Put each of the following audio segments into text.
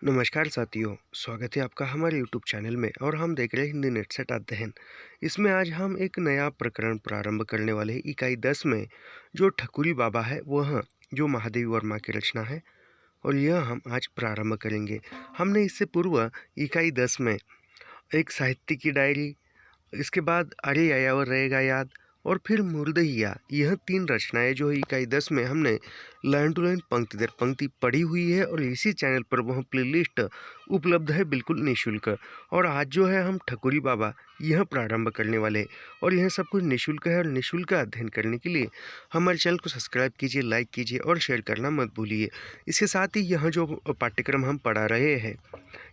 नमस्कार साथियों, स्वागत है आपका हमारे यूट्यूब चैनल में और हम देख रहे हैं हिंदी नेट सेट अध्ययन। इसमें आज हम एक नया प्रकरण प्रारंभ करने वाले हैं। इकाई 10 में जो ठकुरी बाबा है वह जो महादेवी वर्मा की रचना है और यह हम आज प्रारंभ करेंगे। हमने इससे पूर्व इकाई 10 में एक साहित्य की डायरी, इसके बाद अरे यायावर रहेगा याद और फिर मुर्दहिया, यह 3 रचनाएँ जो इकाई 10 में हमने लाइन टू लाइन पंक्ति दर पंक्ति पढ़ी हुई है और इसी चैनल पर वह प्लेलिस्ट उपलब्ध है बिल्कुल निःशुल्क। और आज जो है हम ठकुरी बाबा यह प्रारंभ करने वाले हैं और यह सब कुछ निःशुल्क है और निःशुल्क अध्ययन करने के लिए हमारे चैनल को सब्सक्राइब कीजिए, लाइक कीजिए और शेयर करना मत भूलिए। इसके साथ ही यह जो पाठ्यक्रम हम पढ़ा रहे हैं,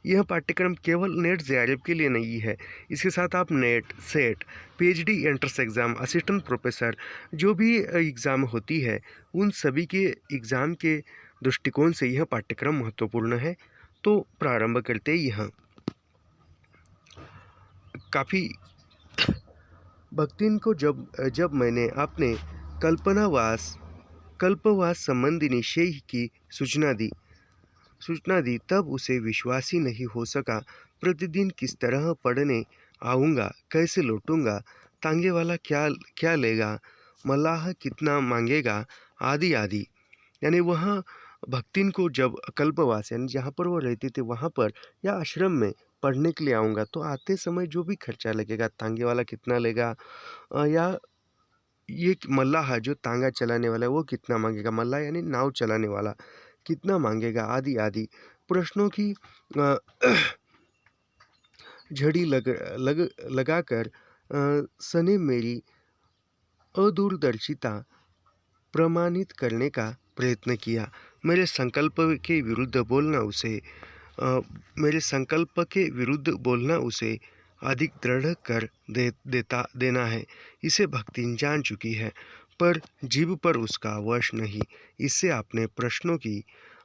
यह पाठ्यक्रम केवल नेट जेआरएफ के लिए नहीं है। इसके साथ आप net, set, PhD entrance exam, assistant professor जो भी एग्ज़ाम होती है, उन सभी के एग्ज़ाम के दृष्टिकोण से यह पाठ्यक्रम महत्वपूर्ण है। तो प्रारंभ करते ही यह काफ़ी भक्तिन को जब मैंने अपने कल्पवास संबंधी निश्चय की सूचना दी तब उसे विश्वास ही नहीं हो सका। प्रतिदिन किस तरह पढ़ने आऊँगा, कैसे लौटूँगा, तांगे वाला क्या क्या लेगा, मल्लाह कितना मांगेगा, आदि आदि। यानी वह भक्तिन को जब कल्पवास यानी जहाँ पर वो रहते थे वहाँ पर या आश्रम में पढ़ने के लिए आऊँगा तो आते समय जो भी खर्चा लगेगा, तांगे वाला कितना लेगा, या ये मल्लाह जो तांगा चलाने वाला है वो कितना मांगेगा, मल्लाह यानी नाव चलाने वाला कितना मांगेगा, आदि आदि प्रश्नों की अ, झड़ी लगाकर सने मेरी अदूरदर्शिता प्रमाणित करने का प्रयत्न किया। मेरे संकल्प के विरुद्ध बोलना उसे अधिक दृढ़ कर देना है। इसे भक्ति जान चुकी है पर जीभ पर उसका वश नहीं। इससे अपने प्रश्नों की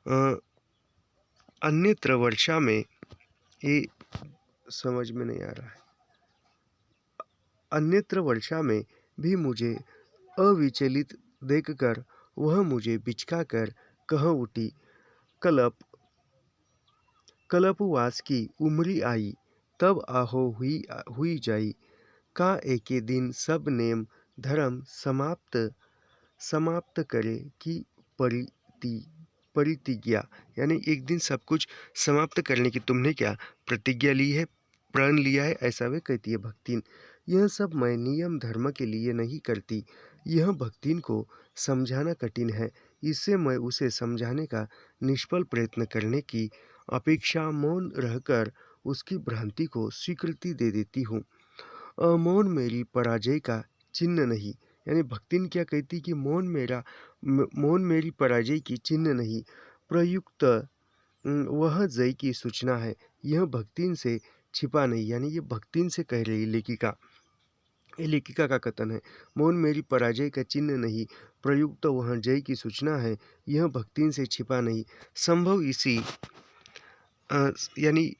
अ, अन्यत्र वर्षा में ये समझ में नहीं आ रहा है। अन्यत्र वर्षा में भी मुझे अविचलित देखकर वह मुझे बिचका कर कह उठी, कलप कल्पवास की उम्री आई तब आहो हुई जाई, का एके दिन सब नेम धर्म समाप्त करे की प्रतिज्ञा। यानी एक दिन सब कुछ समाप्त करने की तुमने क्या प्रतिज्ञा ली है, प्रण लिया है, ऐसा वे कहती है भक्तिन। यह सब मैं नियम धर्म के लिए नहीं करती। यह भक्तिन को समझाना कठिन है। इससे मैं उसे समझाने का निष्फल प्रयत्न करने की अपेक्षा मौन रहकर उसकी भ्रांति को स्वीकृति दे देती हूँ। मौन मेरी पराजय का चिन्ह नहीं। यानी भक्तिन क्या कहती कि मौन मेरी पराजय की चिन्ह नहीं, प्रयुक्त वह जय की सूचना है। यह भक्तिन से छिपा नहीं। यानी ये भक्तिन से कह रही लेखिका, ये लेखिका का कथन है। मौन मेरी पराजय का चिन्ह नहीं, प्रयुक्त वह जय की सूचना है। यह भक्तिन से छिपा नहीं।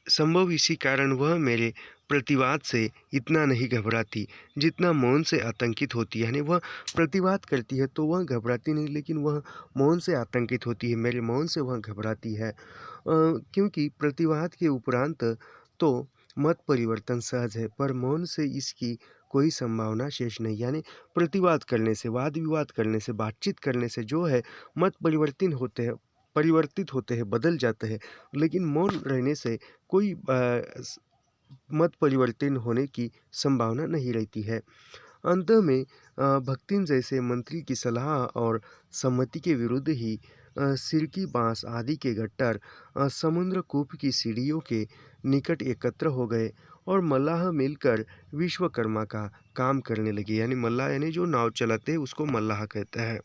संभव इसी कारण वह मेरे प्रतिवाद से इतना नहीं घबराती जितना मौन से आतंकित होती है। यानी वह प्रतिवाद करती है तो वह घबराती नहीं, लेकिन वह मौन से आतंकित होती है। मेरे मौन से वह घबराती है, क्योंकि प्रतिवाद के उपरांत तो मत परिवर्तन सहज है, पर मौन से इसकी कोई संभावना शेष नहीं। यानी प्रतिवाद करने से, वाद विवाद करने से, बातचीत करने से जो है मत परिवर्तित होते हैं, बदल जाते हैं, लेकिन मौन रहने से कोई मत परिवर्तन होने की संभावना नहीं रहती है। अंत में भक्तिन जैसे मंत्री की सलाह और सम्मति के विरुद्ध ही सिरकी बांस आदि के गट्टर समुद्र कूप की सीढ़ियों के निकट एकत्र हो गए और मल्लाह मिलकर विश्वकर्मा का काम करने लगे। यानी मल्लाह यानी जो नाव चलाते हैं उसको मल्लाह कहते हैं।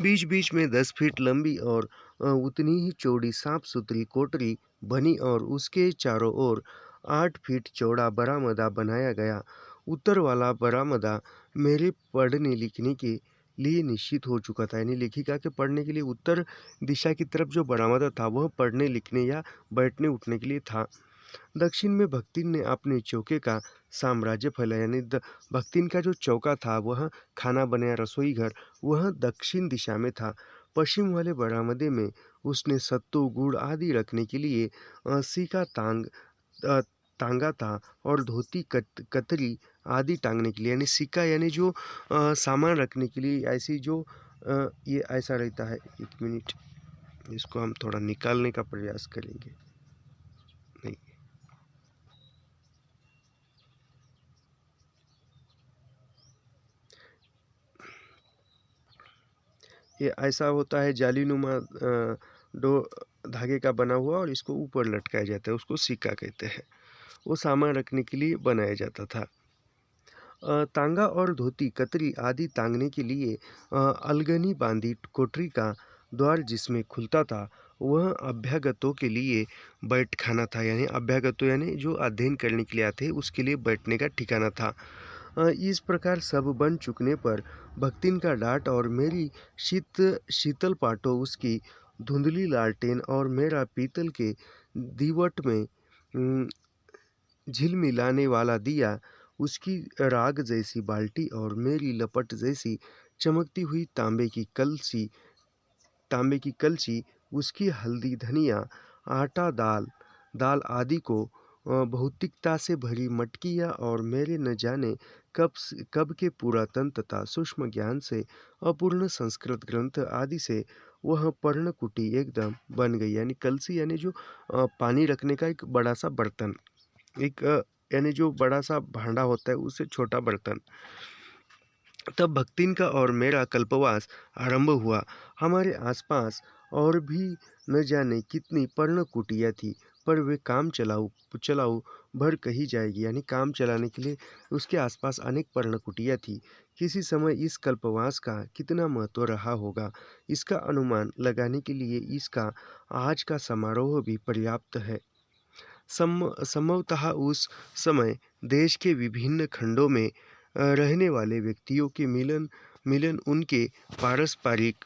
बीच बीच में 10 फीट लंबी और उतनी ही चौड़ी साफ सुथरी कोठरी बनी और उसके चारों ओर 8 फीट चौड़ा बरामदा बनाया गया। उत्तर वाला बरामदा मेरे पढ़ने लिखने के लिए निश्चित हो चुका था। यानी लेखिका के पढ़ने के लिए उत्तर दिशा की तरफ जो बरामदा था वह पढ़ने लिखने या बैठने उठने के लिए था। दक्षिण में भक्तिन ने अपने चौके का साम्राज्य फैलाया। यानी भक्तिन का जो चौका था वह खाना बनाया रसोई घर, वह दक्षिण दिशा में था। पश्चिम वाले बरामदे में उसने सत्तू, गुड़ आदि रखने के लिए सीका अ, टांगा था और धोती कतरी आदि टांगने के लिए, यानी सिक्का यानी जो सामान रखने के लिए ऐसी जो ये ऐसा रहता है। एक मिनट, इसको हम थोड़ा निकालने का प्रयास करेंगे। नहीं, ये ऐसा होता है जालीनुमा डो धागे का बना हुआ और इसको ऊपर लटकाया जाता है, उसको सिक्का कहते हैं। वो सामान रखने के लिए बनाया जाता था। तांगा और धोती कतरी आदि टांगने के लिए अलगनी बांधी कोठरी का द्वार जिसमें खुलता था, वह अभ्यागतों के लिए बैठखाना था। यानी अभ्यागतों यानी जो अध्ययन करने के लिए आते हैं उसके लिए बैठने का ठिकाना था। इस प्रकार सब बन चुकने पर भक्तिन का डांट और मेरी शीतल पाटो, उसकी धुंधली लालटेन और मेरा पीतल के दीवट में झिलमिलाने वाला दिया, उसकी राग जैसी बाल्टी और मेरी लपट जैसी चमकती हुई तांबे की कलसी, उसकी हल्दी, धनिया, आटा, दाल आदि को भौतिकता से भरी मटकियाँ और मेरे न जाने कब के पुरातन तथा सूक्ष्म ज्ञान से अपूर्ण संस्कृत ग्रंथ आदि से वह पर्णकुटी एकदम बन गई। यानी कलसी यानी जो पानी रखने का एक बड़ा सा बर्तन, एक यानी जो बड़ा सा भांडा होता है उससे छोटा बर्तन। तब भक्तिन का और मेरा कल्पवास आरंभ हुआ। हमारे आसपास और भी न जाने कितनी पर्णकुटियाँ थी, पर वे काम चलाऊ चलाऊ भर कही जाएगी। यानी काम चलाने के लिए उसके आसपास अनेक पर्णकुटियाँ थी। किसी समय इस कल्पवास का कितना महत्व रहा होगा, इसका अनुमान लगाने के लिए इसका आज का समारोह भी पर्याप्त है। संभवतः उस समय देश के विभिन्न खंडों में रहने वाले व्यक्तियों के मिलन उनके पारस्परिक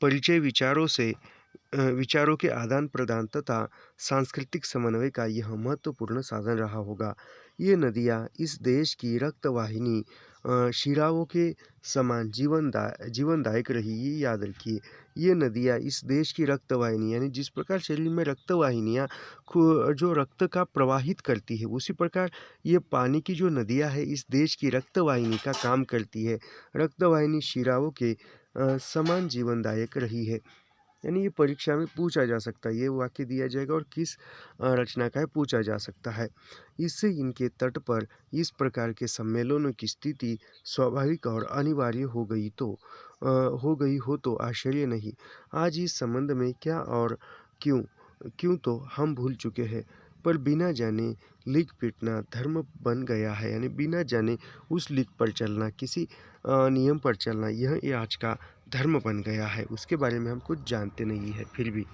परिचय, विचारों के आदान प्रदान तथा सांस्कृतिक समन्वय का यह महत्वपूर्ण साधन रहा होगा। ये नदियाँ इस देश की रक्तवाहिनी शिराओं के समान जीवनदायक रही। ये याद रखिए, ये नदियाँ इस देश की रक्तवाहिनी, यानी जिस प्रकार शरीर में रक्तवाहिनियाँ जो रक्त का प्रवाहित करती है, उसी प्रकार ये पानी की जो नदियाँ है इस देश की रक्तवाहिनी का काम करती है। रक्तवाहिनी शिराओं के समान जीवनदायक रही है। यानी ये परीक्षा में पूछा जा सकता है, ये वाक्य दिया जाएगा और किस रचना का है पूछा जा सकता है। इससे इनके तट पर इस प्रकार के सम्मेलनों की स्थिति स्वाभाविक और अनिवार्य हो गई हो तो आश्चर्य नहीं। आज इस संबंध में क्या और क्यों क्यों तो हम भूल चुके हैं, पर बिना जाने लीक पीटना धर्म बन गया है। यानी बिना जाने उस लीक पर चलना, किसी नियम पर चलना, यह ये आज का धर्म बन गया है। उसके बारे में हम कुछ जानते नहीं है फिर भी।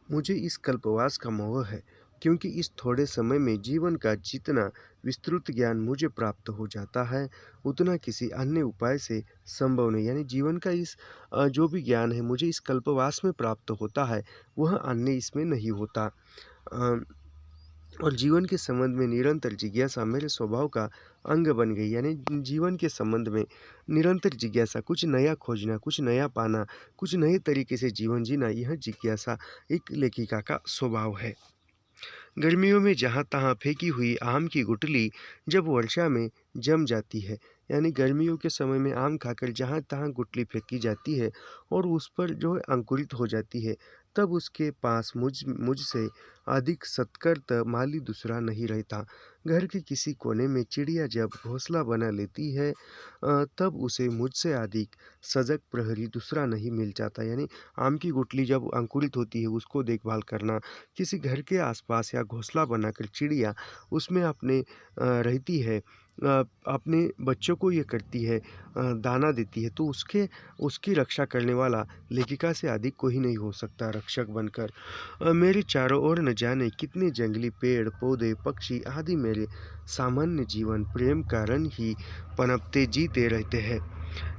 मुझे इस कल्पवास का मोह है, क्योंकि इस थोड़े समय में जीवन का जितना विस्तृत ज्ञान मुझे प्राप्त हो जाता है, उतना किसी अन्य उपाय से संभव नहीं। यानी जीवन का जो भी ज्ञान है मुझे इस कल्पवास में प्राप्त होता है, वह अन्य इसमें नहीं होता। अ, और जीवन के संबंध में निरंतर जिज्ञासा मेरे स्वभाव का अंग बन गई। यानी जीवन के संबंध में निरंतर जिज्ञासा, कुछ नया खोजना, कुछ नया पाना, कुछ नए तरीके से जीवन जीना, यह जिज्ञासा एक लेखिका का स्वभाव है। गर्मियों में जहाँ तहाँ फेंकी हुई आम की गुठली जब वर्षा में जम जाती है, यानी गर्मियों के समय में आम खाकर जहाँ तहाँ गुठली फेंकी जाती है और उस पर जो है अंकुरित हो जाती है, तब उसके पास मुझसे अधिक सत्कृत माली दूसरा नहीं रहता। घर के किसी कोने में चिड़िया जब घोंसला बना लेती है, तब उसे मुझसे अधिक सजग प्रहरी दूसरा नहीं मिल जाता। यानी आम की गुठली जब अंकुरित होती है उसको देखभाल करना, किसी घर के आसपास या घोंसला बनाकर चिड़िया उसमें अपने रहती है, अपने बच्चों को ये करती है, दाना देती है, तो उसकी रक्षा करने वाला लेखिका से अधिक कोई नहीं हो सकता रक्षक बनकर। मेरे चारों ओर न जाने कितने जंगली पेड़ पौधे पक्षी आदि मेरे सामान्य जीवन प्रेम कारण ही पनपते जीते रहते हैं।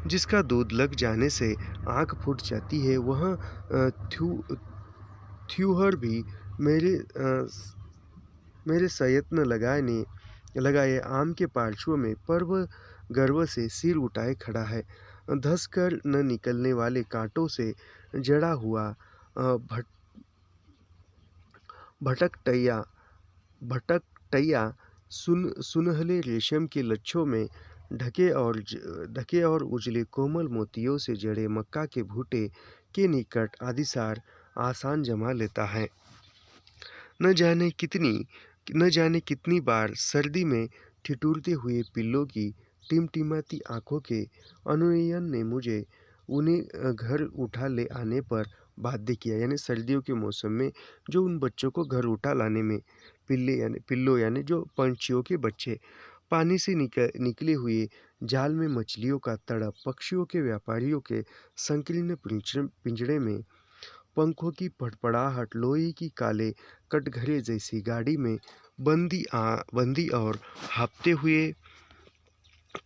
जिसका दूध लग जाने से आँख फूट जाती है, वह थ्यूहर भी मेरे मेरे संयत्न लगाए आम के पार्श्व में पर्व गर्व से सिर उठाए खड़ा है। धँस कर न निकलने वाले काँटों से जड़ा हुआ भट भटकटैया भटकटैया सुनहले रेशम के लच्छों में ढके और उजले कोमल मोतियों से जड़े मक्का के भुट्टे के निकट आदिसार आसान जमा लेता है। न जाने कितनी न जाने कितनी बार सर्दी में ठिठुरते हुए पिल्लों की टिमटिमाती आंखों के अनुनयन ने मुझे उन्हें घर उठा ले आने पर बाध्य किया। यानी सर्दियों के मौसम में जो उन बच्चों को घर उठा लाने में पिल्लों यानी जो पंछियों के बच्चे, पानी से निकले हुए जाल में मछलियों का तड़प, पक्षियों के व्यापारियों के संकीर्ण पिंजड़े में पंखों की फड़फड़ाहट, लोहे की काले कटघरे जैसी गाड़ी में बंदी और हाँफते हुए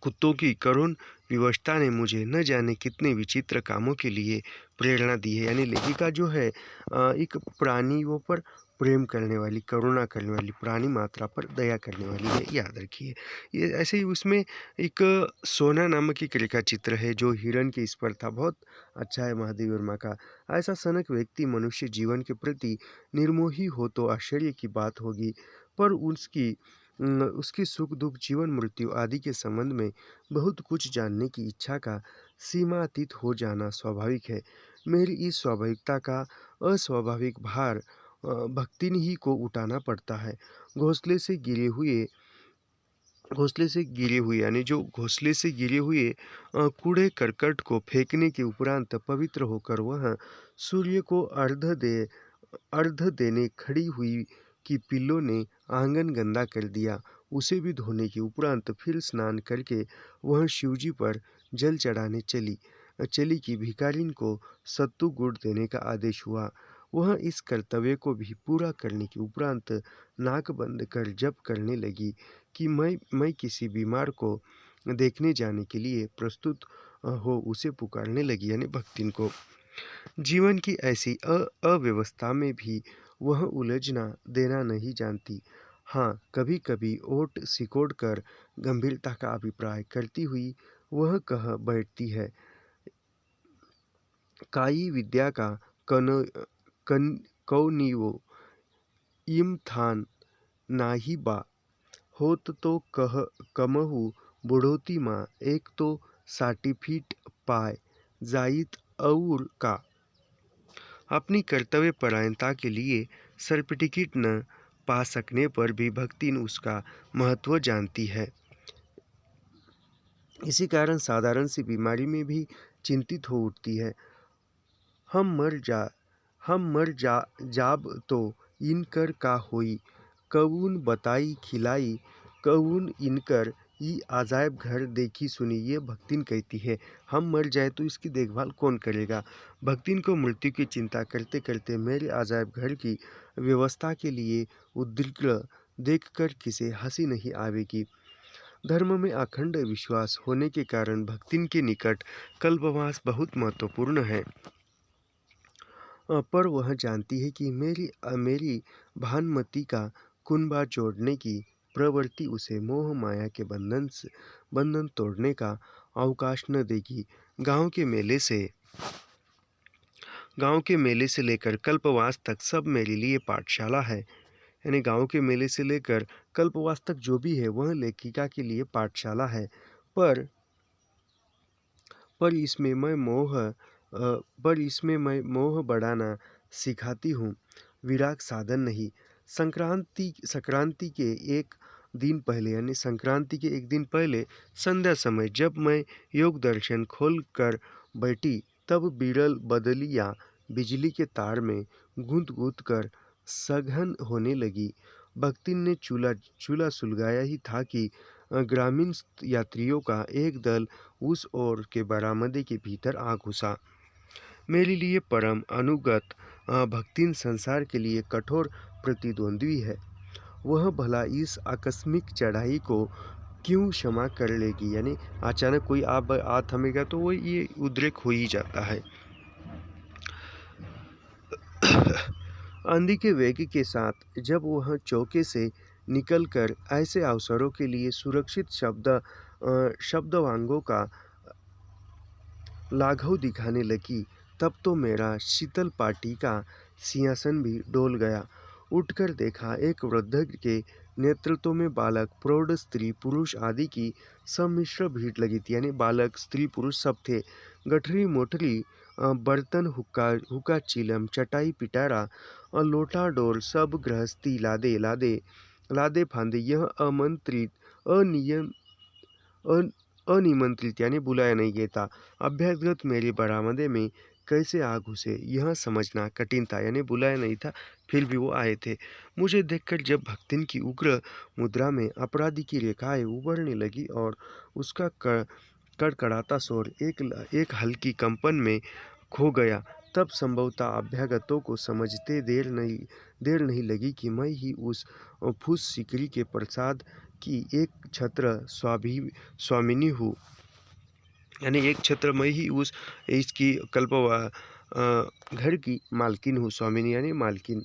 कुत्तों की करुण विवशता ने मुझे न जाने कितने विचित्र कामों के लिए प्रेरणा दी है। यानी लेखिका जो है एक प्राणियों पर प्रेम करने वाली, करुणा करने वाली, प्राणी मात्रा पर दया करने वाली है, याद रखिए। ये ऐसे ही उसमें एक सोना नामक एक रेखा चित्र है जो हिरण के इस पर था, बहुत अच्छा है महादेवी वर्मा का। ऐसा सनक व्यक्ति मनुष्य जीवन के प्रति निर्मोही हो तो आश्चर्य की बात होगी, पर उसकी सुख दुख, जीवन मृत्यु आदि के संबंध में बहुत कुछ जानने की इच्छा का सीमातीत हो जाना स्वाभाविक है। मेरी इस स्वाभाविकता का अस्वाभाविक भार भक्तिन ही को उठाना पड़ता है। घोंसले से गिरे हुए कूड़े करकट को फेंकने के उपरांत पवित्र होकर वह सूर्य को अर्घ देने खड़ी हुई कि पिल्लों ने आंगन गंदा कर दिया, उसे भी धोने के उपरांत फिर स्नान करके वह शिवजी पर जल चढ़ाने चली कि भिखारिन को सत्तू गुड़ देने का आदेश हुआ। वह इस कर्तव्य को भी पूरा करने के उपरांत नाक बंद कर जप करने लगी कि मैं किसी बीमार को देखने जाने के लिए प्रस्तुत हो उसे पुकारने लगी, यानी भक्तिन को। जीवन की ऐसी अव्यवस्था में भी वह उलझना देना नहीं जानती। हाँ, कभी कभी ओट सिकोड़ कर गंभीरता का अभिप्राय करती हुई वह कह बैठती है, काई विद्या का कौनियो इम थान नाही बा, होत तो कमहु बुढ़ोती माँ, एक तो 60 फीट पाय जाइत और का। अपनी कर्तव्य परायणता के लिए सर्टिफिकेट न पा सकने पर भी भक्तिन उसका महत्व जानती है। इसी कारण साधारण सी बीमारी में भी चिंतित हो उठती है। हम मर जाब तो इनकर का होई, कौन बताई खिलाई, कौन इनकर ये अजायब घर देखी सुनी। ये भक्तिन कहती है, हम मर जाए तो इसकी देखभाल कौन करेगा। भक्तिन को मृत्यु की चिंता करते करते मेरे अजायब घर की व्यवस्था के लिए उद्विग्न देखकर किसे हंसी नहीं आवेगी। धर्म में अखंड विश्वास होने के कारण भक्तिन के निकट कल्पवास बहुत महत्वपूर्ण है। पर वह जानती है कि मेरी भानुमति का कुनबा जोड़ने की प्रवृत्ति उसे मोह माया के बंधन तोड़ने का अवकाश न देगी। गांव के मेले से लेकर कल्पवास तक सब मेरे लिए पाठशाला है। यानी गांव के मेले से लेकर कल्पवास तक जो भी है वह लेखिका के लिए पाठशाला है। पर इसमें मैं मोह बढ़ाना सिखाती हूँ, विराग साधन नहीं। संक्रांति के एक दिन पहले संध्या समय जब मैं योग दर्शन खोल कर बैठी, तब बिरल बदली या बिजली के तार में गूंथ कर सघन होने लगी। भक्तिन ने चूल्हा सुलगाया ही था कि ग्रामीण यात्रियों का एक दल उस ओर के बरामदे के भीतर आ घुसा। मेरे लिए परम अनुगत भक्तिन संसार के लिए कठोर प्रतिद्वंद्वी है। वह भला इस आकस्मिक चढ़ाई को क्यों क्षमा कर लेगी। यानी अचानक कोई आ थमेगा तो वो ये उद्रेक हो ही जाता है। आंधी के वेग के साथ जब वह चौके से निकलकर ऐसे अवसरों के लिए सुरक्षित शब्दवांगों का लाघव दिखाने लगी, तब तो मेरा शीतल पाटी का सिंहासन भी डोल गया। उठकर देखा, एक वृद्ध के नेतृत्व में बालक, प्रौढ़, स्त्री, पुरुष आदि की सम्मिश्र भीड़ लगी थी। यानी बालक, स्त्री, पुरुष सब थे। गठरी मोटरी, बर्तन, हुक्का चिलम, चटाई पिटारा, लोटा डोर, सब गृहस्थी लादे लादे लादे फांदे। यह आमंत्रित, अनियम अनिमंत्रित यानी बुलाया नहीं गया था। अभ्यागत मेरे बरामदे में कैसे आ घुसे, यह समझना कठिन था। यानी बुलाया नहीं था, फिर भी वो आए थे। मुझे देखकर जब भक्तिन की उग्र मुद्रा में अपराधी की रेखाएं उभरने लगी और उसका कड़कड़ाता स्वर एक हल्की कंपन में खो गया, तब संभवतः अभ्यागतों को समझते देर नहीं लगी कि मैं ही उस फूस सिकरी के प्रसाद की एक छत्र स्वामिनी हूँ। यानी एक छत्र मैं ही इसकी घर की मालकिन हूँ। स्वामिनी यानी मालकिन।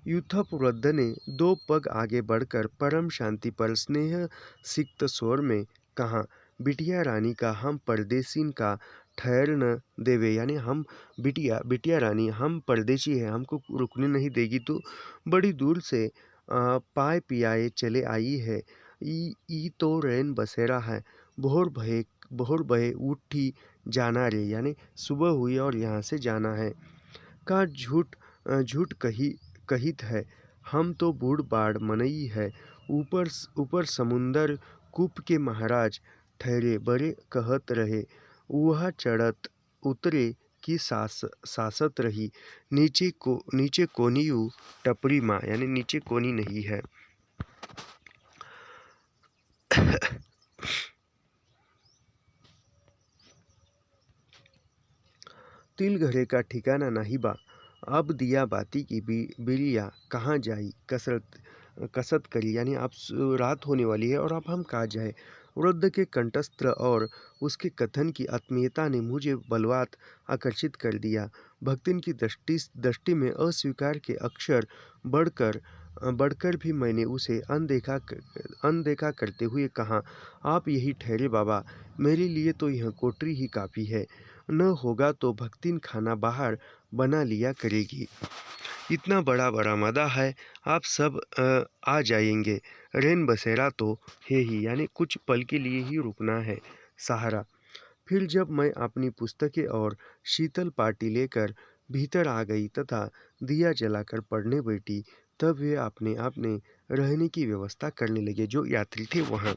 यूथप वृद्ध ने 2 पग आगे बढ़कर परम शांति पर स्नेह सिक्त स्वर में कहा, बिटिया रानी का हम परदेसीन का ठहर न देवे। यानी हम बिटिया रानी हम परदेशी है, हमको रुकने नहीं देगी। तो बड़ी दूर से पाए पियाए चले आई है। ई तो रैन बसेरा है। बोहर बहे उठी जाना रे। यानी सुबह हुई और यहाँ से जाना है। का झूठ कहित है। हम तो बूढ़ बाढ़ मनई है। ऊपर समुंदर कूप के महाराज ठहरे बड़े कहत रहे। वह चढ़त उतरे की सासत रही। नीचे कोनियू टपरी माँ। यानी नीचे कोनी नहीं है। तिल घरे का ठिकाना नहीं बा। अब दिया बाती की बिरिया कहाँ जाई कसत करी। यानी अब रात होने वाली है और अब हम कहाँ जाए। वृद्ध के कंठस्थ और उसके कथन की आत्मीयता ने मुझे बलवत आकर्षित कर दिया। भक्तिन की दृष्टि में अस्वीकार के अक्षर बढ़कर भी मैंने उसे अनदेखा करते हुए कहा, आप यही ठहरे बाबा, मेरे लिए तो यह कोठरी ही काफ़ी है। न होगा तो भक्तिन खाना बाहर बना लिया करेगी। इतना बड़ा बरामदा है, आप सब आ जाएंगे। रैन बसेरा तो है ही। यानी कुछ पल के लिए ही रुकना है। सहारा। फिर जब मैं अपनी पुस्तकें और शीतल पाटी लेकर भीतर आ गई तथा दिया जलाकर पढ़ने बैठी, तब वे अपने रहने की व्यवस्था करने लगे। जो यात्री थे वहाँ।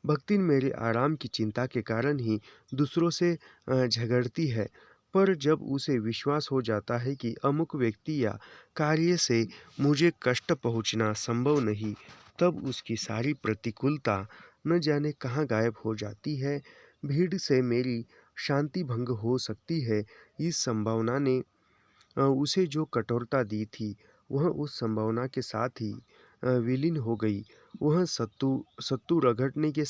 भक्तिन मेरे आराम की चिंता के कारण ही दूसरों से झगड़ती है, पर जब उसे विश्वास हो जाता है कि अमुक व्यक्ति या कार्य से मुझे कष्ट पहुंचना संभव नहीं, तब उसकी सारी प्रतिकूलता न जाने कहाँ गायब हो जाती है। भीड़ से मेरी शांति भंग हो सकती है, इस संभावना ने उसे जो कठोरता दी थी, वह उस संभावना के साथ ही विलीन हो गई। वह सत्तू रगड़ने के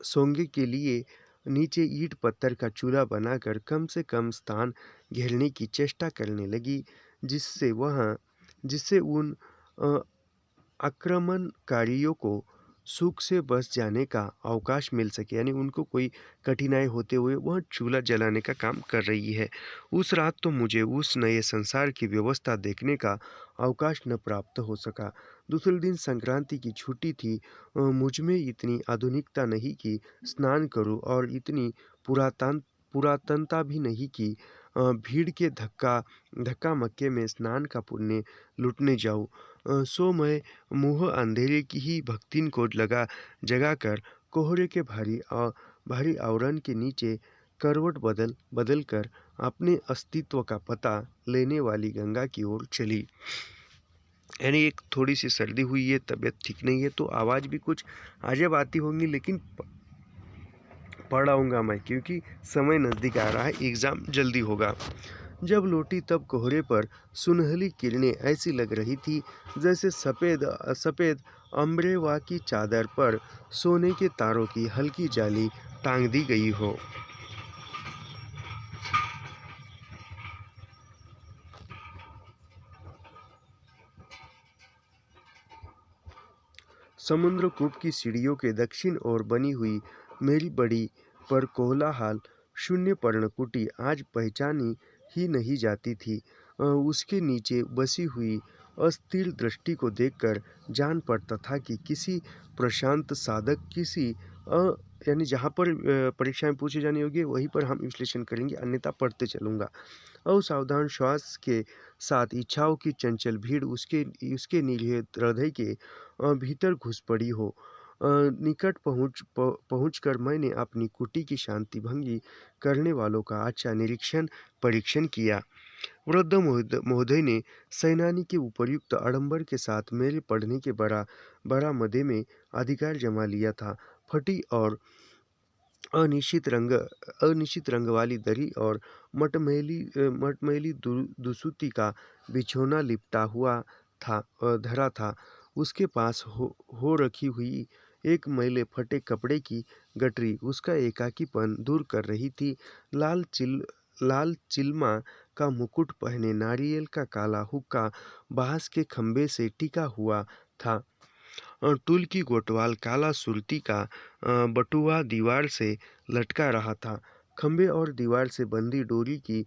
सोंगे के लिए नीचे ईंट पत्थर का चूल्हा बनाकर कम से कम स्थान घेरने की चेष्टा करने लगी, जिससे उन आक्रमणकारियों को सुख से बच जाने का अवकाश मिल सके। यानी उनको कोई कठिनाई होते हुए वह चूल्हा जलाने का काम कर रही है। उस रात तो मुझे उस नए संसार की व्यवस्था देखने का अवकाश न प्राप्त हो सका। दूसरे दिन संक्रांति की छुट्टी थी। मुझ में इतनी आधुनिकता नहीं कि स्नान करूं और इतनी पुरातनता भी नहीं कि भीड़ के धक्का मक्के में स्नान का पुण्य लूटने जाऊं। सो मैं मुँह अंधेरे की ही भक्तिन को जगाकर कोहरे के भारी आवरण के नीचे करवट बदल कर अपने अस्तित्व का पता लेने वाली गंगा की ओर चली। यानी एक थोड़ी सी सर्दी हुई है, तबीयत ठीक नहीं है, तो आवाज़ भी कुछ अजब आती होंगी, लेकिन पढ़ाऊँगा मैं क्योंकि समय नज़दीक आ रहा है, एग्ज़ाम जल्दी होगा। जब लौटी तब कोहरे पर सुनहली किरणें ऐसी लग रही थी जैसे सफ़ेद अम्ब्रेवा की चादर पर सोने के तारों की हल्की जाली टांग दी गई हो। समुद्रकूप की सीढ़ियों के दक्षिण ओर बनी हुई मेरी बड़ी पर कोलाहल शून्य पर्णकुटी आज पहचानी ही नहीं जाती थी। उसके नीचे बसी हुई अस्थिर दृष्टि को देखकर जान पड़ता था कि किसी प्रशांत साधक किसी यानी जहाँ पर परीक्षाएं पूछी जानी होगी वहीं पर हम विश्लेषण करेंगे, अन्यथा पढ़ते चलूँगा। असावधान श्वास के साथ इच्छाओं की चंचल भीड़ उसके उसके निहित हृदय के भीतर घुस पड़ी हो। निकट पहुंचकर मैंने अपनी कुटी की शांति भंगी करने वालों का अच्छा परीक्षण किया। वृद्ध महोदय ने सेनानी के उपर्युक्त आडंबर के साथ मेरे पढ़ने के बरामदे में अधिकार जमा लिया था। फटी और अनिश्चित रंग वाली दरी और मटमैली दुसूती का बिछौना लिपटा हुआ धरा था। उसके पास हो रखी हुई एक मैले फटे कपड़े की गठरी उसका एकाकीपन दूर कर रही थी। लाल चिलमा का मुकुट पहने नारियल का काला हुक्का बांस के खंभे से टिका हुआ था। टूल की गोटवाल काला सुरती का बटुआ दीवार से लटका रहा था। खंभे और दीवार से बंधी डोरी की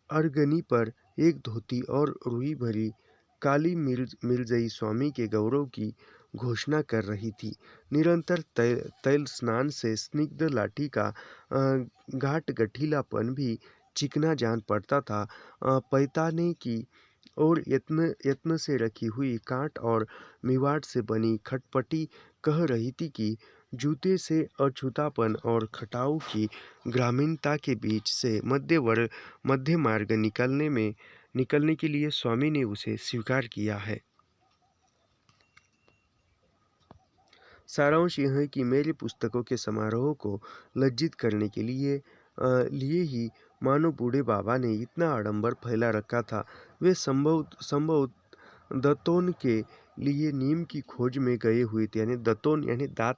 अरगनी पर एक धोती और रुई भरी काली मिर्जई स्वामी के गौरव की घोषणा कर रही थी। निरंतर तैल स्नान से स्निग्ध लाठी का घाट गठीलापन भी चिकना जान पड़ता था। पैताने की और यत्न से रखी हुई कांट और मिवाट से बनी खटपटी कह रही थी कि जूते से अछूतापन और खटाऊ की ग्रामीणता के बीच से मध्य मार्ग निकलने के लिए स्वामी ने उसे स्वीकार किया है। सारांश यह है कि मेरे पुस्तकों के समारोह को लज्जित करने के लिए ही मानो बूढ़े बाबा ने इतना आडंबर फैला रखा था। वे संभव दतोन के लिए नीम की खोज में गए हुए थे, यानी दतोन यानी दांत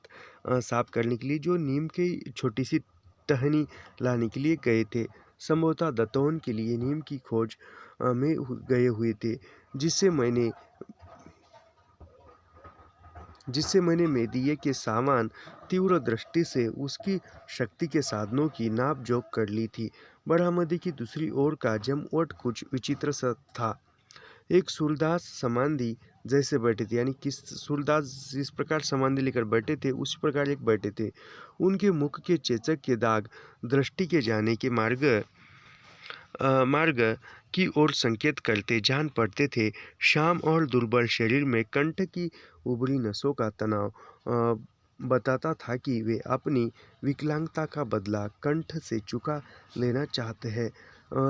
साफ करने के लिए जो नीम की छोटी सी टहनी लाने के लिए गए थे। संभवतः दतोन के लिए नीम की खोज में गए हुए थे, जिससे मैंने मेदिये के सामान तीव्र दृष्टि से उसकी शक्ति के साधनों की नाप जोख कर ली थी। बरामदे की दूसरी ओर का जमवट कुछ विचित्र सा था। एक सूरदास समाधि जैसे बैठे थे, यानी किस सूरदास जिस प्रकार समाधि लेकर बैठे थे उसी प्रकार एक बैठे थे। उनके मुख के चेचक के दाग दृष्टि के जाने के मार्ग की ओर संकेत करते जान पड़ते थे। शाम और दुर्बल शरीर में कंठ की उभरी नसों का तनाव बताता था कि वे अपनी विकलांगता का बदला कंठ से चुका लेना चाहते हैं।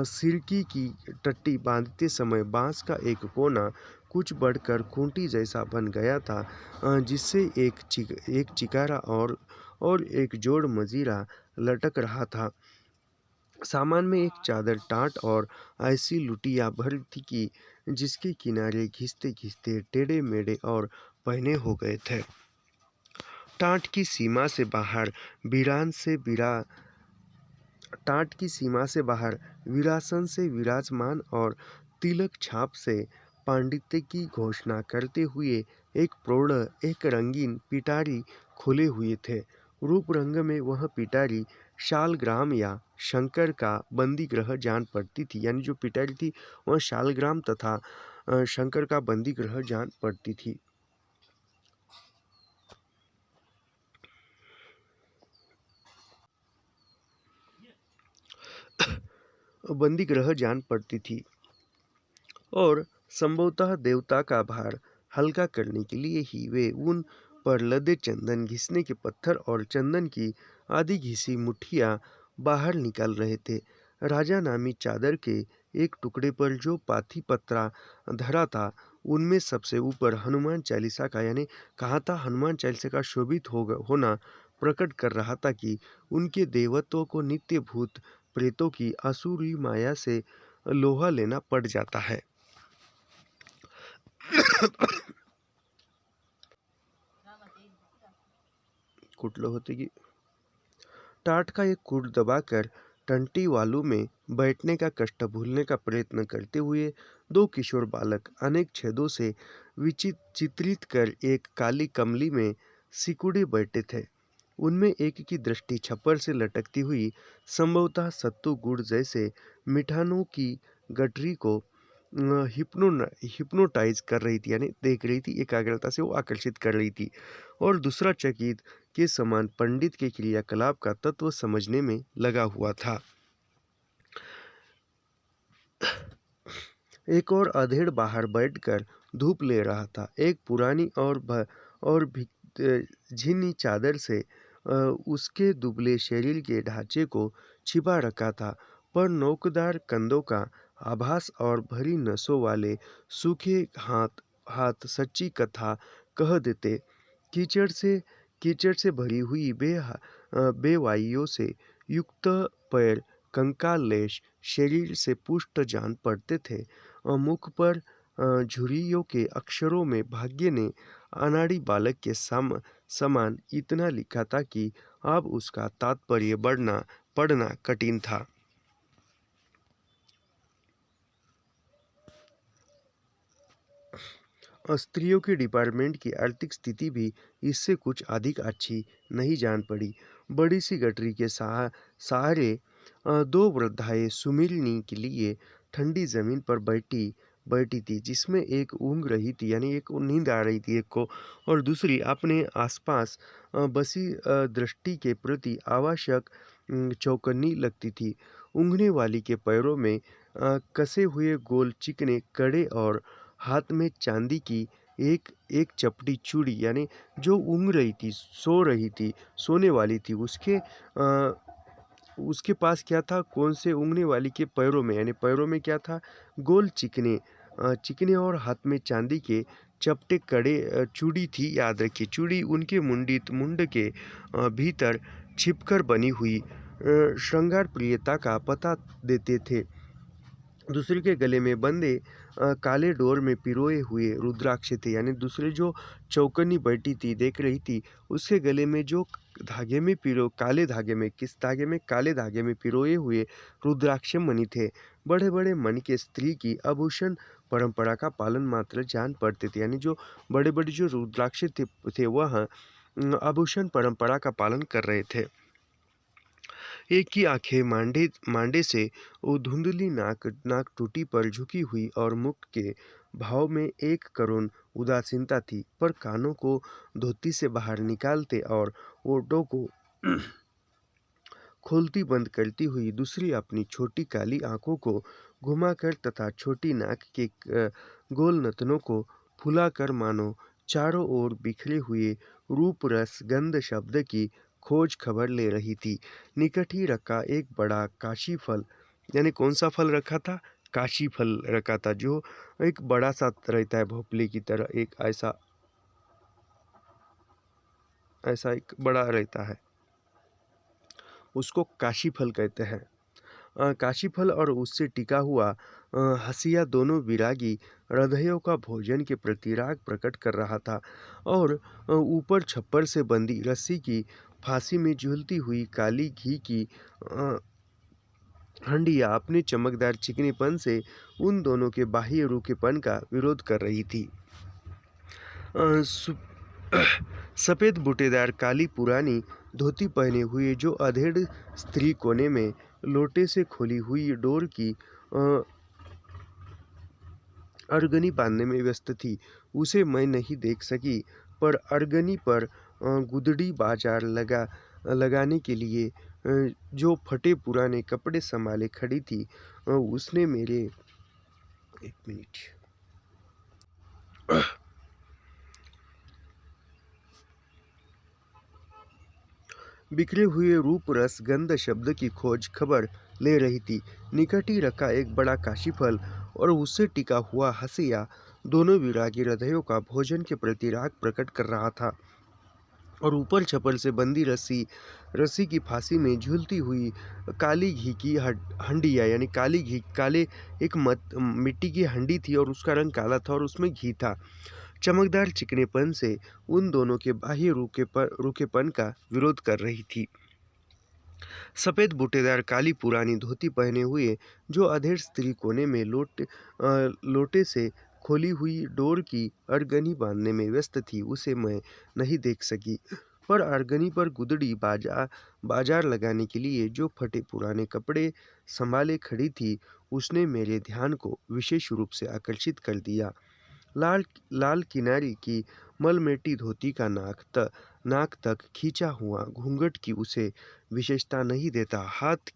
सिरकी की टट्टी बांधते समय बांस का एक कोना कुछ बढ़कर खूंटी जैसा बन गया था, जिससे एक चिकारा और एक जोड़ मजीरा लटक रहा था। सामान में एक चादर टाट और ऐसी लुटिया भर थी कि जिसके किनारे घिसते घिसते टेढ़े मेढ़े और पहने हो गए थे। टाट की सीमा से बाहर विरासन से विराजमान और तिलक छाप से पांडित्य की घोषणा करते हुए एक प्रौढ़ एक रंगीन पिटारी खोले हुए थे। रूप रंग में वह पिटारी शालग्राम या शंकर का बंदी ग्रह जान पड़ती थी, यानी जो पिटारी थी वह शालग्राम तथा शंकर का बंदी ग्रह जान पड़ती थी। बंदी ग्रह जान पड़ती थी और संभवतः देवता का भार हल्का करने के लिए ही वे उन पर लदे चंदन घिसने के पत्थर और चंदन की आधी घिसी मुठ्ठियाँ बाहर निकाल रहे थे। राजा नामी चादर के एक टुकड़े पर जो पाथी पत्रा धरा था उनमें सबसे ऊपर हनुमान चालीसा का, यानी कहा था हनुमान चालीसा का शोभित होना प्रकट कर रहा था कि उनके देवत्व को नित्य भूत प्रेतों की आसुरी माया से लोहा लेना पड़ जाता है। कुटलो होते कि टाट का एक कूट दबाकर टंटी वालू में बैठने का कष्ट भूलने का प्रयत्न करते हुए दो किशोर बालक अनेक छेदों से चित्रित कर एक काली कमली में सिकुड़े बैठे थे। उनमें एक की दृष्टि छप्पर से लटकती हुई संभवतः सत्तू गुड़ जैसे मिठानों की गठरी को हिप्नोटाइज कर रही थी, यानी देख रही थी, एकाग्रता से वो आकर्षित कर रही थी। और दूसरा चकित के समान पंडित के क्रियाकलाप का तत्व समझने में लगा हुआ था। एक और अधेड़ बाहर बैठकर धूप ले रहा था। एक पुरानी और झिनी चादर से उसके दुबले शरीर के ढांचे को छिपा रखा था, पर नोकदार कंधों का आभास और भरी नसों वाले सूखे हाथ सच्ची कथा कह देते। कीचड़ से कीचड़ से भरी हुई बेवाइयों से युक्त पैर कंकाल लेश शरीर से पुष्ट जान पड़ते थे। मुख पर झुर्रियों के अक्षरों में भाग्य ने अनाड़ी बालक के समान इतना लिखा था कि अब उसका तात्पर्य पढ़ना कठिन था। स्त्रियों के डिपार्टमेंट की आर्थिक स्थिति भी इससे कुछ अधिक अच्छी नहीं जान पड़ी। बड़ी सी गठरी के सहारे दो वृद्धाएं सुमिरनी के लिए ठंडी जमीन पर बैठी थी, जिसमें एक ऊँघ रही थी, यानी एक नींद आ रही थी एक को, और दूसरी अपने आसपास बसी दृष्टि के प्रति आवश्यक चौकन्नी लगती थी। ऊँघने वाली के पैरों में कसे हुए गोल चिकने कड़े और हाथ में चांदी की एक एक चपटी चूड़ी, यानी जो ऊँघ रही थी, सो रही थी, सोने वाली थी, उसके पास क्या था, कौन से ऊँघने वाली के पैरों में, यानी पैरों में क्या था, गोल चिकने और हाथ में चांदी के चपटे कड़े चूड़ी थी। याद रखिए, चूड़ी उनके मुंड के भीतर छिपकर बनी हुई श्रृंगार प्रियता का पता देते थे। दूसरे के गले में बंधे काले डोर में पिरोए हुए रुद्राक्ष थे, यानी दूसरे जो चौकन्नी बैठी थी देख रही थी, उसके गले में जो धागे में काले धागे में पिरोए हुए रुद्राक्ष मणि थे। बड़े बड़े मणि के स्त्री की आभूषण परंपरा का पालन मात्र जान पड़ते थे, यानी जो बड़े बड़े जो रुद्राक्ष थे वह आभूषण परंपरा का पालन कर रहे थे। एक की आंखें मांडे से वो धुंधली नाक टूटी पर झुकी हुई और मुख के भाव में एक करुण उदासीनता थी, पर कानों को धोती से बाहर निकालते और ओठों को खोलती बंद करती हुई दूसरी अपनी छोटी काली आंखों को घुमाकर तथा छोटी नाक के गोल नथनों को फुलाकर मानो चारों ओर बिखरे हुए रूप रस गंध शब्द की खोज खबर ले रही थी। निकट ही रखा एक बड़ा काशी फल, यानी कौन सा फल रखा था, काशी फल रखा था, जो एक बड़ा सा रहता है भोपले की तरह, एक ऐसा एक बड़ा रहता है, उसको काशी फल कहते हैं। काशी फल और उससे टिका हुआ हसिया दोनों विरागी हृदयों का भोजन के प्रति राग प्रकट कर रहा था, और ऊपर छप्पर से बंधी रस्सी की फांसी में झूलती हुई काली घी की हंडिया अपने चमकदार चिकनेपन से उन दोनों के बाह्य रूखेपन का विरोध कर रही थी। सफ़ेद बूटेदार काली पुरानी धोती पहने हुए जो अधेड़ स्त्री कोने में लोटे से खोली हुई डोर की अरगनी बांधने में व्यस्त थी, उसे मैं नहीं देख सकी, पर अरगनी पर गुदड़ी बाजार लगाने के लिए जो फटे पुराने कपड़े संभाले खड़ी थी, उसने मेरे एक मिनट बिखरे हुए रूप रस गंध शब्द की खोज खबर ले रही थी। निकट ही रखा एक बड़ा काशी फल और उससे टिका हुआ हसिया दोनों विरागी हृदयों का भोजन के प्रति राग प्रकट कर रहा था, और ऊपर छप्पर से बंदी रस्सी की फांसी में झूलती हुई काली घी की हंडिया, यानी काले एक मिट्टी की हंडी थी और उसका रंग काला था और उसमें घी था, चमकदार चिकनेपन से उन दोनों के बाह्य रूखेपन का विरोध कर रही थी। सफ़ेद बूटेदार काली पुरानी धोती पहने हुए जो अधेड़ स्त्री कोने में लोटे से खोली हुई डोर की अरगनी बांधने में व्यस्त थी, उसे मैं नहीं देख सकी। पर अरगनी पर गुदड़ी बाजार लगाने के लिए जो फटे पुराने कपड़े संभाले खड़ी थी, उसने मेरे ध्यान को विशेष रूप से आकर्षित कर दिया। लाल लाल किनारी की मलमेटी धोती का नाक तक खींचा हुआ घूंघट की उसे विशेषता नहीं देता। हाथ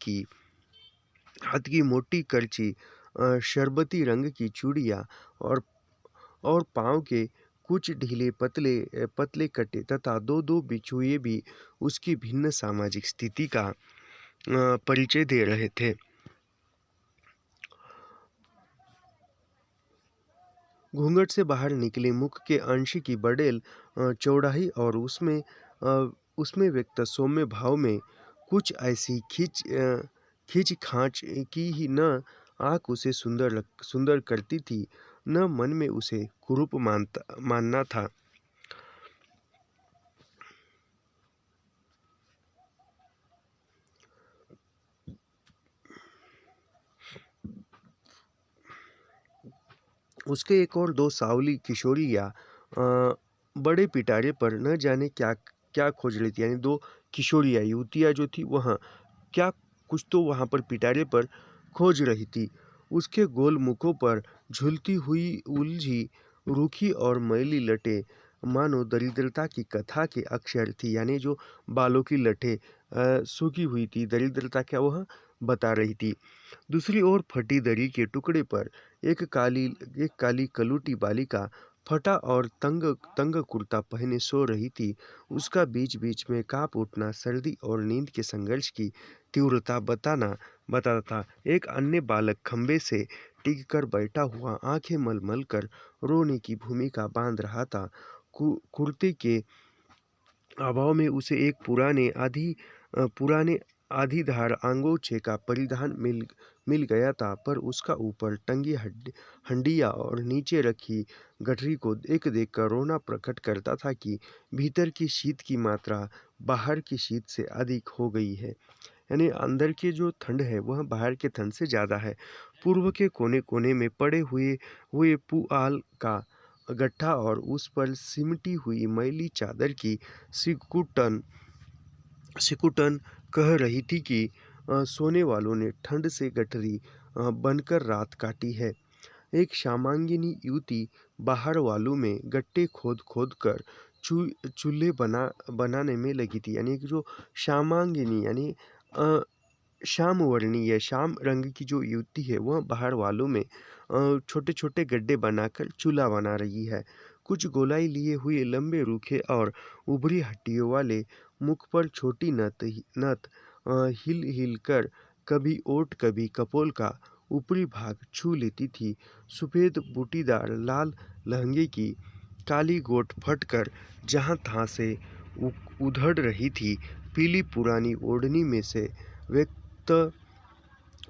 की मोटी करची, शरबती रंग की चूड़ियाँ और पाँव के कुछ ढीले पतले कटे तथा दो दो बिछुए भी उसकी भिन्न सामाजिक स्थिति का परिचय दे रहे थे। घूंघट से बाहर निकले मुख के अंश की बड़ेल चौड़ाई और उसमें व्यक्त सौम्य भाव में कुछ ऐसी खींच खांच की ही न आँख उसे सुंदर करती थी, न मन में उसे कुरूप मानना था। उसके एक और दो सावली किशोरियाँ बड़े पिटारे पर न जाने क्या क्या खोज रही थी। यानी दो किशोरियाँ युवतियाँ जो थी वहाँ क्या कुछ तो वहाँ पर पिटारे पर खोज रही थी। उसके गोल मुखों पर झूलती हुई उलझी रूखी और मैली लटें मानो दरिद्रता की कथा के अक्षर थी। यानी जो बालों की लटें सूखी हुई थी, दरिद्रता क्या वह बता रही थी। दूसरी ओर फटी दरी के टुकड़े पर एक काली कलूटी बालिका फटा और तंग कुर्ता पहने सो रही थी। उसका बीच बीच में कांप उठना सर्दी और नींद के संघर्ष की तीव्रता बताता था। एक अन्य बालक खंबे से टिक कर बैठा हुआ आंखें मल मल कर रोने की भूमिका बांध रहा था। कुर्ते के अभाव में उसे एक पुराने आधीधार आंगोछे का परिधान मिल गया था, पर उसका ऊपर टंगी हंडिया और नीचे रखी गठरी को देख कर रोना प्रकट करता था कि भीतर की शीत की मात्रा बाहर की शीत से अधिक हो गई है। यानी अंदर की जो ठंड है वह बाहर के ठंड से ज़्यादा है। पूर्व के कोने कोने में पड़े हुए पुआल का गट्ठा और उस पर सिमटी हुई मैली चादर की सिकुटन कह रही थी कि सोने वालों ने ठंड से गठरी बनकर रात काटी है। एक श्यामांगिनी युवती बाहर वालों में गट्टे खोद कर चूल्हे बनाने में लगी थी। यानी कि जो श्यामांगिनी यानी श्याम वर्णीय या श्याम रंग की जो युवती है वह बाहर वालों में छोटे छोटे गड्ढे बनाकर चूल्हा बना रही है। कुछ गोलाई लिए हुए लंबे रूखे और उभरी हड्डियों वाले मुख पर छोटी नत हिल हिल कर कभी ओठ कभी कपोल का ऊपरी भाग छू लेती थी। सफ़ेद बूटीदार लाल लहंगे की काली गोट फटकर जहाँ तहाँ से उधड़ रही थी। पीली पुरानी ओढ़नी में से व्यक्त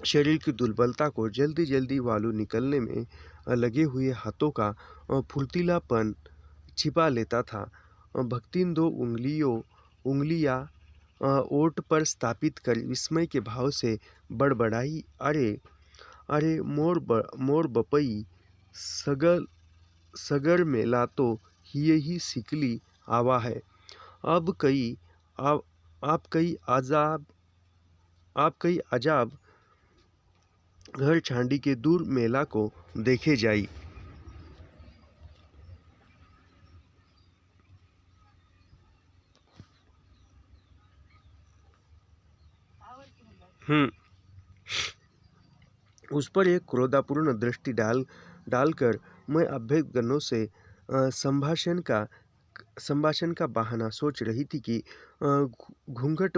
शरीर की दुर्बलता को जल्दी जल्दी वालू निकलने में लगे हुए हाथों का फुर्तीलापन छिपा लेता था। भक्तिन दो उंगलियां ओठ पर स्थापित कर विस्मय के भाव से बड़बड़ाई, अरे अरे मोर बपई सगर मेला तो ही सिकली आवा है। अब कई आप कई अजाब घर छांडी के दूर मेला को देखे जाई। उस पर एक क्रोधापूर्ण दृष्टि डालकर मैं अभ्यर्थनों से संभाषण का बहाना सोच रही थी कि घूंघट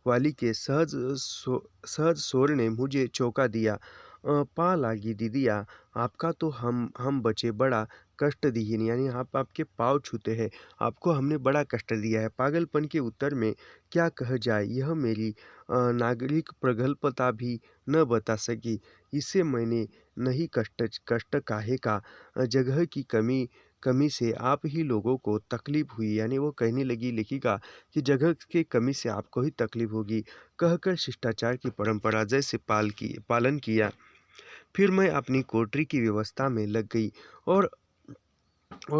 वाली के सहज स्वर ने मुझे चौंका दिया। पा लागी दीदिया, आपका तो हम बचे बड़ा कष्ट दीन। यानी आपके पाँव छूते हैं, आपको हमने बड़ा कष्ट दिया है। पागलपन के उत्तर में क्या कह जाए, यह मेरी नागरिक प्रगल्भता भी न बता सकी। इससे मैंने नहीं कष्ट काहे का, जगह की कमी से आप ही लोगों को तकलीफ हुई। यानी वो कहने लगी लेखिका कि जगह के कमी से आपको ही तकलीफ होगी, कहकर शिष्टाचार की परंपरा जैसे पालन किया। फिर मैं अपनी कोठरी की व्यवस्था में लग गई और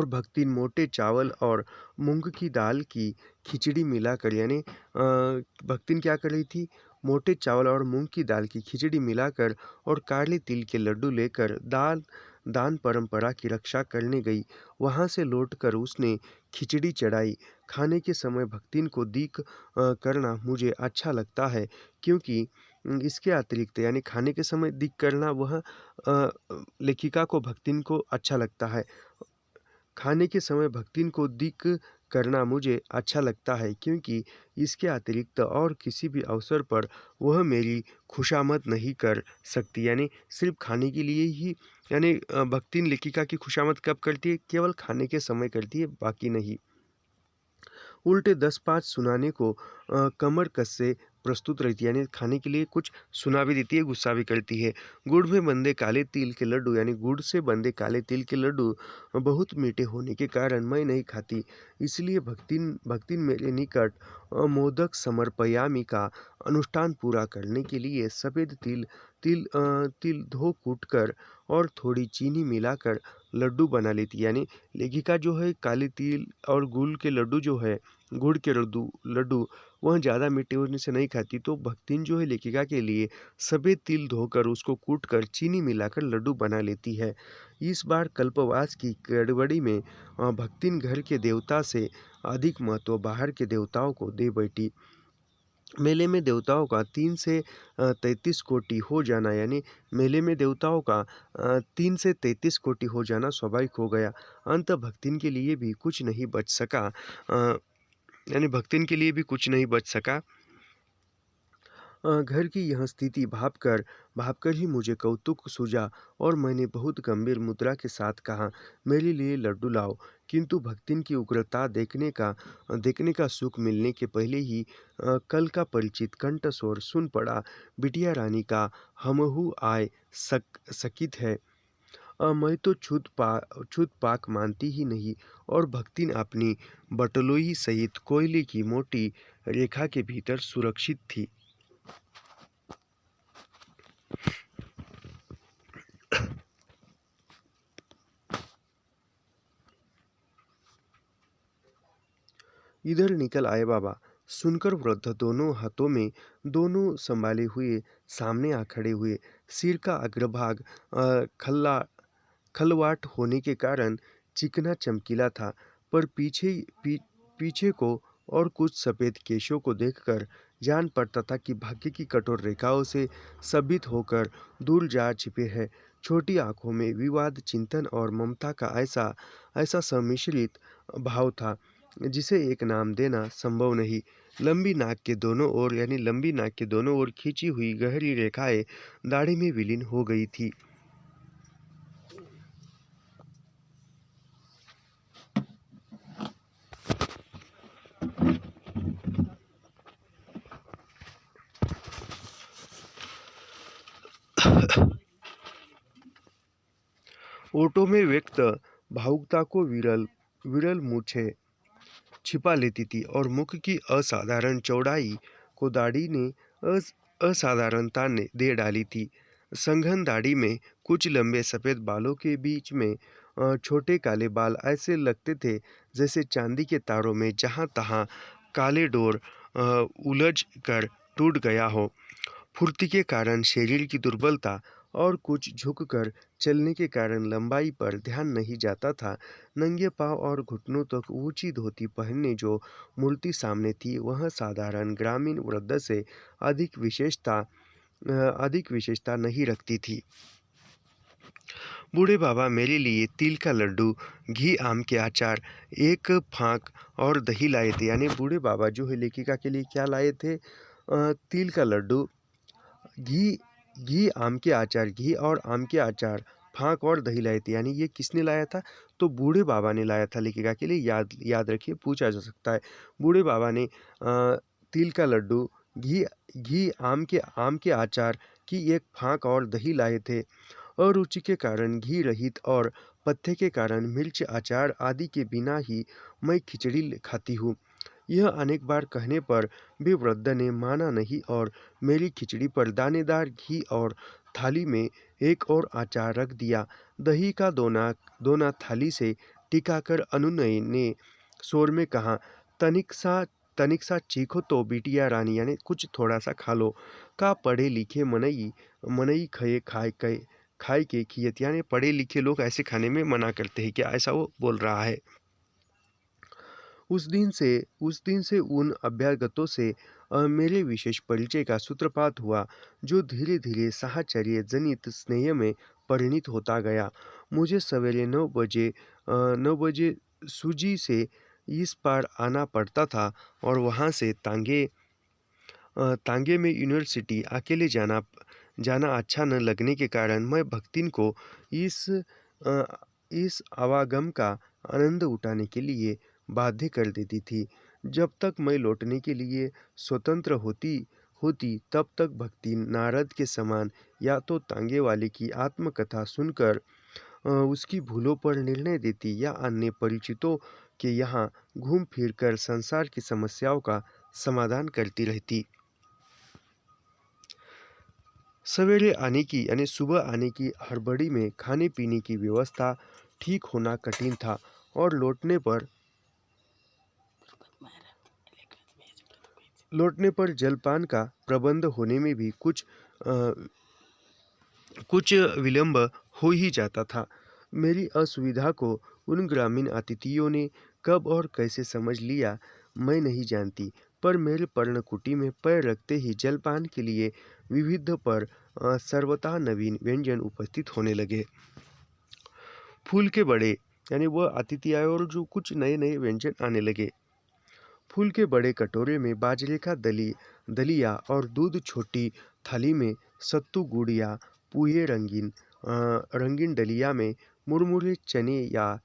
भक्तिन मोटे चावल और मूंग की दाल की खिचड़ी मिलाकर भक्तिन क्या कर रही थी, मोटे चावल और मूंग की दाल की खिचड़ी मिलाकर और काले तिल के लड्डू लेकर दान परंपरा की रक्षा करने गई। वहां से लौटकर उसने खिचड़ी चढ़ाई। खाने के समय भक्तिन को करना मुझे अच्छा लगता है, क्योंकि इसके अतिरिक्त खाने के समय दिक करना वह लेखिका को भक्तिन को अच्छा लगता है। खाने के समय भक्तिन को दिक करना मुझे अच्छा लगता है, क्योंकि इसके अतिरिक्त और किसी भी अवसर पर वह मेरी खुशामद नहीं कर सकती। सिर्फ खाने के लिए ही भक्तिन लेखिका की खुशामद कब करती है? केवल खाने के समय करती है, बाकी नहीं। उल्टे 10-5 सुनाने को कमर कस से प्रस्तुत रहती है, खाने के लिए कुछ सुना भी देती है, गुस्सा भी करती है। गुड़ में बंधे काले तिल के लड्डू गुड़ से बंधे काले तिल के लड्डू बहुत मीठे होने के कारण मैं नहीं खाती। इसलिए भक्तिन भक्तिन मेरे निकट मोदक समर्पयामि का अनुष्ठान पूरा करने के लिए सफ़ेद तिल धो कूट कर और थोड़ी चीनी मिलाकर लड्डू बना लेती है। लेखिका जो है काले तिल और गुड़ के लड्डू वह ज़्यादा मीठे होने से नहीं खाती, तो भक्तिन जो है लेखिका के लिए सफ़ेद तिल धोकर उसको कूट कर चीनी मिलाकर लड्डू बना लेती है। इस बार कल्पवास की गड़बड़ी में भक्तिन घर के देवता से अधिक महत्व बाहर के देवताओं को दे बैठी। मेले में देवताओं का 3 से 33 कोटि हो जाना, मेले में देवताओं का 3 से 33 कोटि हो जाना स्वाभाविक हो गया। अंत भक्तिन के लिए भी कुछ नहीं बच सका। भक्तिन के लिए भी कुछ नहीं बच सका। घर की यह स्थिति भाप कर ही मुझे कौतुक सूझा और मैंने बहुत गंभीर मुद्रा के साथ कहा, मेरे लिए लड्डू लाओ। किंतु भक्तिन की उग्रता देखने का सुख मिलने के पहले ही कल का परिचित कंठस्वर सुन पड़ा। बिटिया रानी का हमहू आय सकित है। मैं तो छूत पाक मानती ही नहीं। और भक्तिन अपनी बटलोई सहित कोयले की मोटी रेखा के भीतर सुरक्षित थी। इधर निकल आए बाबा। सुनकर वृद्ध दोनों हाथों में दोनों संभाले हुए सामने आ खड़े हुए। सिर का अग्रभाग खलवाट होने के कारण चिकना चमकीला था, पर पीछे को और कुछ सफ़ेद केशों को देखकर जान पड़ता था कि भाग्य की कठोर रेखाओं से सब्बित होकर दूर जा छिपे हैं। छोटी आंखों में विवाद, चिंतन और ममता का ऐसा सम्मिश्रित भाव था, जिसे एक नाम देना संभव नहीं। लंबी नाक के दोनों ओर खींची हुई गहरी रेखाएं दाढ़ी में विलीन हो गई थी। ओठों में व्यक्त भावुकता को विरल मूछें छिपा लेती थी और मुख की असाधारण चौड़ाई को दाढ़ी ने असाधारणता ने दे डाली थी। संघन दाढ़ी में कुछ लंबे सफ़ेद बालों के बीच में छोटे काले बाल ऐसे लगते थे जैसे चांदी के तारों में जहाँ तहाँ काले डोर उलझ कर टूट गया हो। फुर्ती के कारण शरीर की दुर्बलता और कुछ झुककर चलने के कारण लंबाई पर ध्यान नहीं जाता था। नंगे पांव और घुटनों तक ऊंची धोती पहनने जो मूर्ति सामने थी, वह साधारण ग्रामीण वृद्ध से अधिक विशेषता नहीं रखती थी। बूढ़े बाबा मेरे लिए तिल का लड्डू, घी, आम के अचार, एक फाँक और दही लाए थे। बूढ़े बाबा जो है लेखिका के लिए क्या लाए थे? तिल का लड्डू, घी और आम के अचार, फाँक और दही लाए थे। ये किसने लाया था? तो बूढ़े बाबा ने लाया था लेखिका के लिए। याद रखिए, पूछा जा सकता है। बूढ़े बाबा ने तिल का लड्डू, घी आम के अचार की एक फाँक और दही लाए थे। अरुचि के कारण घी रहित और पथ्य के कारण मिर्च, अचार आदि के बिना ही मैं खिचड़ी खाती हूँ। यह अनेक बार कहने पर भी वृद्ध ने माना नहीं और मेरी खिचड़ी पर दानेदार घी और थाली में एक और अचार रख दिया। दही का दोना दोना थाली से टिकाकर अनुनय ने स्वर में कहा, तनिक सा चीखो तो बिटिया रानी, यानी कुछ थोड़ा सा खा लो। का पढ़े लिखे मनई मनई खये खाए के खियत, यानी पढ़े लिखे लोग ऐसे खाने में मना करते हैं क्या, ऐसा वो बोल रहा है। उस दिन से उन अभ्यागतों से मेरे विशेष परिचय का सूत्रपात हुआ, जो धीरे धीरे साहचर्य जनित स्नेह में परिणित होता गया। मुझे सवेरे 9 बजे सूजी से इस पार आना पड़ता था और वहाँ से तांगे में यूनिवर्सिटी अकेले जाना अच्छा न लगने के कारण मैं भक्तिन को अ, इस आवागम का आनंद उठाने के लिए बाध्य कर देती थी। जब तक मैं लौटने के लिए स्वतंत्र होती होती तब तक भक्ति नारद के समान या तो तांगे वाले की आत्मकथा सुनकर उसकी भूलों पर निर्णय देती, या अन्य परिचितों के यहाँ घूम फिर कर संसार की समस्याओं का समाधान करती रहती। सवेरे आने की यानी सुबह आने की हड़बड़ी में खाने पीने की व्यवस्था ठीक होना कठिन था और लौटने पर जलपान का प्रबंध होने में भी कुछ विलंब हो ही जाता था। मेरी असुविधा को उन ग्रामीण अतिथियों ने कब और कैसे समझ लिया मैं नहीं जानती, पर मेरे पर्णकुटी में पैर रखते ही जलपान के लिए विविध पर सर्वथा नवीन व्यंजन उपस्थित होने लगे। फूल के बड़े, यानी वह अतिथि आए और जो कुछ नए नए व्यंजन आने लगे। फूल के बड़े कटोरे में बाजरे का दलिया और दूध, छोटी थाली में सत्तू गुड़ या पुए, रंगीन डलिया में मुरमुरे चने या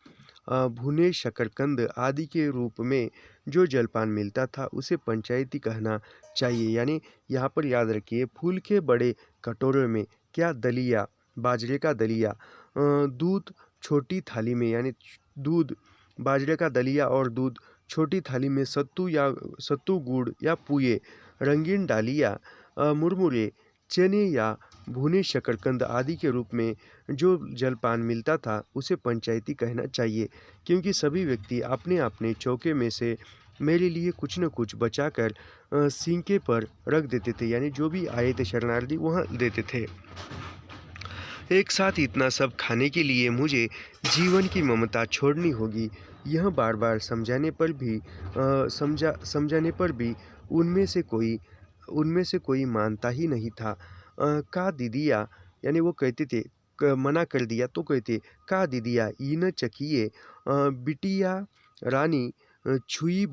भुने शकरकंद आदि के रूप में जो जलपान मिलता था उसे पंचायती कहना चाहिए। यानी यहाँ पर याद रखिए, फूल के बड़े कटोरे में क्या दलिया, बाजरे का दलिया, दूध छोटी थाली में, यानी दूध, बाजरे का दलिया और दूध, छोटी थाली में सत्तू गुड़ या पुए, रंगीन डालिया, मुरमुरे चने या भुने शकरकंद आदि के रूप में जो जलपान मिलता था उसे पंचायती कहना चाहिए, क्योंकि सभी व्यक्ति अपने अपने चौके में से मेरे लिए कुछ न कुछ बचाकर सींके पर रख देते थे, यानी जो भी आए थे शरणार्थी वहाँ देते थे। एक साथ इतना सब खाने के लिए मुझे जीवन की ममता छोड़नी होगी, यह बार बार समझाने पर भी उनमें से कोई मानता ही नहीं था। का दीदिया, यानी वो कहते थे, मना कर दिया तो कहते, का दीदिया इन चकिए बिटिया रानी, छुई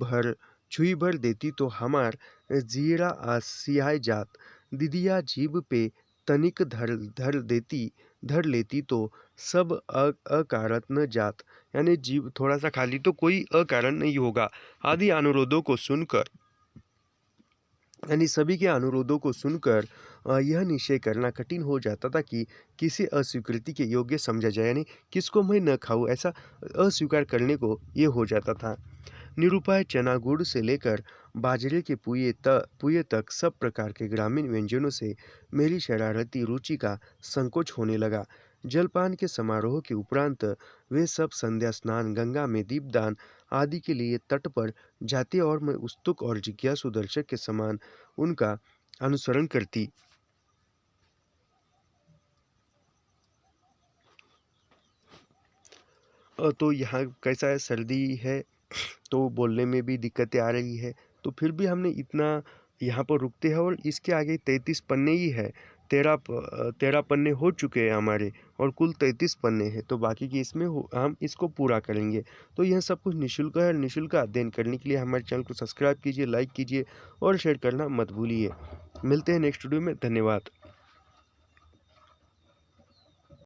भर देती तो हमार जीरा सियाय जात। दीदिया जीभ पे तनिक धर लेती तो सब अकारत न जात, यानी जीभ थोड़ा सा खा ली तो कोई अकारण नहीं होगा। आदि अनुरोधों को सुनकर, यानी सभी के अनुरोधों को सुनकर यह निश्चय करना कठिन हो जाता था कि किसे अस्वीकृति के योग्य समझा जाए, यानी किसको मैं न खाऊं, ऐसा अस्वीकार करने को ये हो जाता था। निरुपाय चना गुड़ से लेकर बाजरे के पुए तक सब प्रकार के ग्रामीण व्यंजनों से मेरी शरारती रुचि का संकोच होने लगा। जलपान के समारोह के उपरांत वे सब संध्या स्नान, गंगा में दीपदान आदि के लिए तट पर जाते और मैं उत्सुक और जिज्ञासु दर्शक के समान उनका अनुसरण करती। तो यहाँ कैसा है, सर्दी है तो बोलने में भी दिक्कतें आ रही है, तो फिर भी हमने इतना यहाँ पर रुकते हैं और इसके आगे 33 पन्ने ही है। 13 पन्ने हो चुके हैं हमारे और कुल 33 पन्ने हैं, तो बाकी की इसमें हम इसको पूरा करेंगे। तो यह सब कुछ निःशुल्क है। निःशुल्क अध्ययन करने के लिए हमारे चैनल को सब्सक्राइब कीजिए, लाइक कीजिए और शेयर करना मत भूलिए। मिलते हैं नेक्स्ट वीडियो में। धन्यवाद।